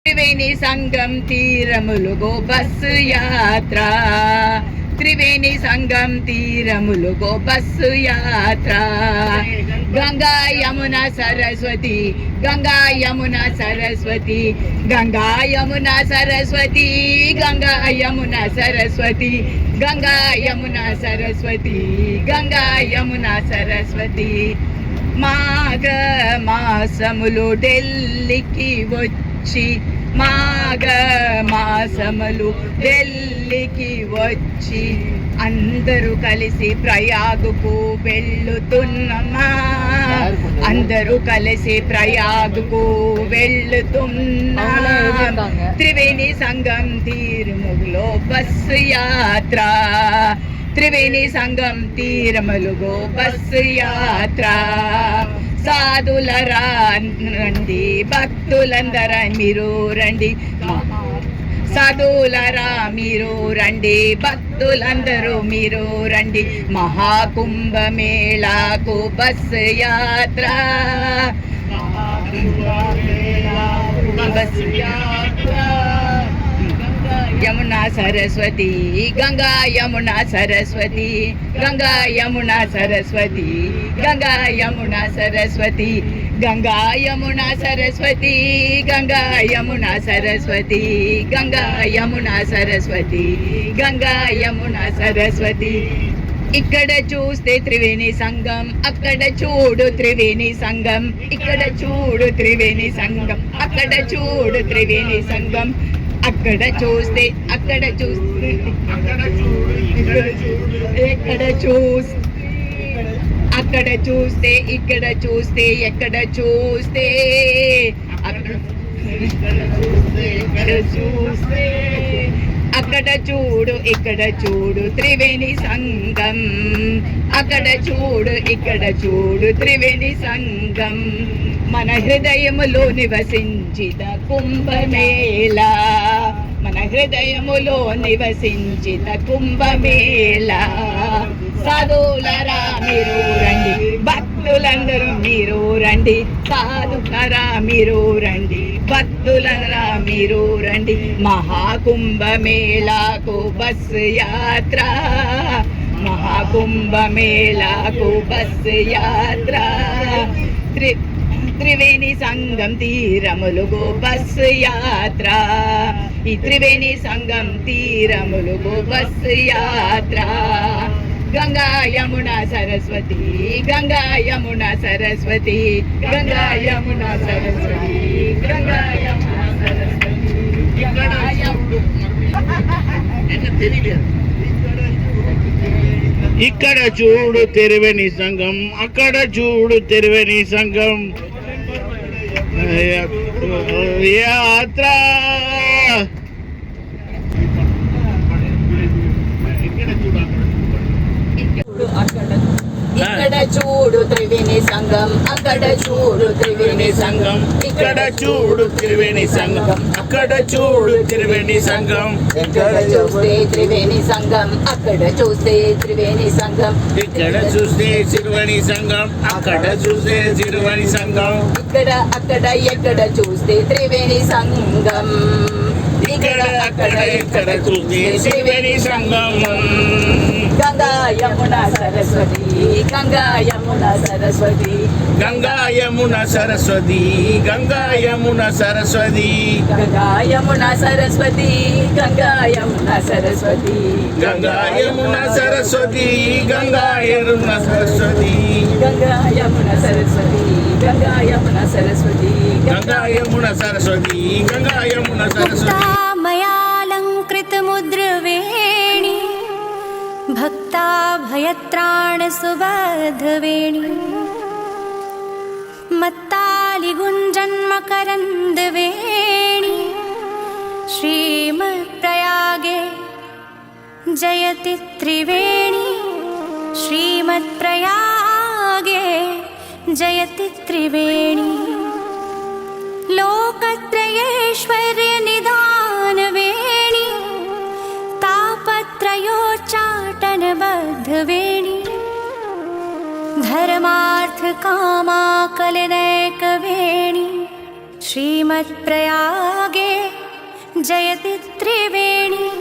త్రివేణి సంగం తీరములుగో bus యాత్ర, త్రివేణి సంగం తీరములుగో bus యాత్ర. గంగా యమున సరస్వతి, గంగా యమున సరస్వతి, గంగా యమున సరస్వతి, గంగా యమున సరస్వతి, గంగా యమున సరస్వతి, గంగా యమున సరస్వతి. మాఘ మాసములు ఢిల్లీకి వచ్చి, మాఘ మాసములు ఢిల్లీకి వచ్చి, అందరూ కలిసి ప్రయాగుకు వెళ్ళుతున్నమా, అందరూ కలిసి ప్రయాగుకు వెళ్ళుతున్నా. త్రివేణి సంగం తీరములో బస్సు యాత్ర, త్రివేణి సంగం తీరములుగో బస్సు యాత్ర. సాధులరా రండి, భక్తులందరూ మీరు రండి, సాధులరా మీరు రండి, భక్తులందరూ మీరు రండి. మహాకుంభమేళాకు బస్సు యాత్ర, బస్సు యాత్ర. యమునా సరస్వతి, గంగా యమునా సరస్వతి, గంగా యమునా సరస్వతి, గంగా యమునా సరస్వతి, గంగా యమునా సరస్వతి, గంగా యమునా సరస్వతి, గంగా యమునా సరస్వతి, గంగా యమునా సరస్వతి. ఇక్కడ చూస్తే త్రివేణి సంగం, అక్కడ చూడు త్రివేణి సంగం, ఇక్కడ చూడు త్రివేణి సంగం, అక్కడ చూడు త్రివేణి సంగం. అక్కడ చూస్తే, అక్కడ చూస్తే, ఎక్కడ చూస్తే, అక్కడ చూస్తే, ఇక్కడ చూస్తే, ఎక్కడ చూస్తే, అక్కడ చూస్తే, అక్కడ చూడు, ఇక్కడ చూడు త్రివేణి సంగం, అక్కడ చూడు, ఇక్కడ చూడు త్రివేణి సంగం. మన హృదయములో నివసించిన కుంభమేళా, మన హృదయములో నివసించిన కుంభమేళా. సాధులరా మీరు రండి, భక్తులందరూ మీరు రండి, సాధులరా మీరు రండి, భక్తులరా మీరు రండి. మహాకుంభమేళాకు బస్సు యాత్ర, మహాకుంభమేళాకు బస్సు యాత్ర. త్రివేణి సంగం తీరములుగో బస్సు యాత్ర, ఈ త్రివేణి సంగం తీరములుగో బస్సు యాత్ర. గంగా యమున సరస్వతి, గంగా యమున సరస్వతి, గంగా యమున సరస్వతి, గంగా యమున సరస్వతి, గంగా ఇక్కడ చూడు త్రివేణి సంగం, అక్కడ చూడు త్రివేణి సంగం యాత్ర. ఇక్కడ చూడు త్రివేణి సంగం, అక్కడ చూడు త్రివేణి సంగం, ఇక్కడ చూడు త్రివేణి సంగం, అక్కడ చూడు త్రివేణి సంగం. ఇక్కడ చూస్తే త్రివేణి సంగం, అక్కడ చూస్తే త్రివేణి సంగం, ఇక్కడ చూస్తే త్రివేణి సంగం, అక్కడ చూస్తే త్రివేణి సంగం. ఇక్కడ అక్కడ ఎక్కడ చూస్తే త్రివేణి సంగం, ఇక్కడ అక్కడ ఎక్కడ చూస్తే త్రివేణి సంగం. గంగా యమున సరస్వతి, గంగా యమున సరస్వతి, గంగా యమున సరస్వతి, గంగా యమున సరస్వతి, గంగా యమున సరస్వతి, గంగా యమున సరస్వతి, గంగా యమున సరస్వతి, గంగా యమున సరస్వతి, గంగా యమున సరస్వతి, గంగా యమున సరస్వతి, గంగా యమున సరస్వతి, గంగా యమున సరస్వతి. మయాలంకృత ముద్రవేణి భక్తాభయత్రాణ సుబద్ధవేణి मत्तालिगुञ्जन्मकरन्दवेणी श्रीमत्प्रयागे जयति त्रिवेणी श्रीमत्प्रयागे जयति त्रिवेणी लोकत्रयैश्वर्यनिधानवेणी तापत्रयोच्चाटनबद्धवेणी धर्मार्थ कामाकलनैकवेणी श्रीमत्प्रयागे जयति त्रिवेणी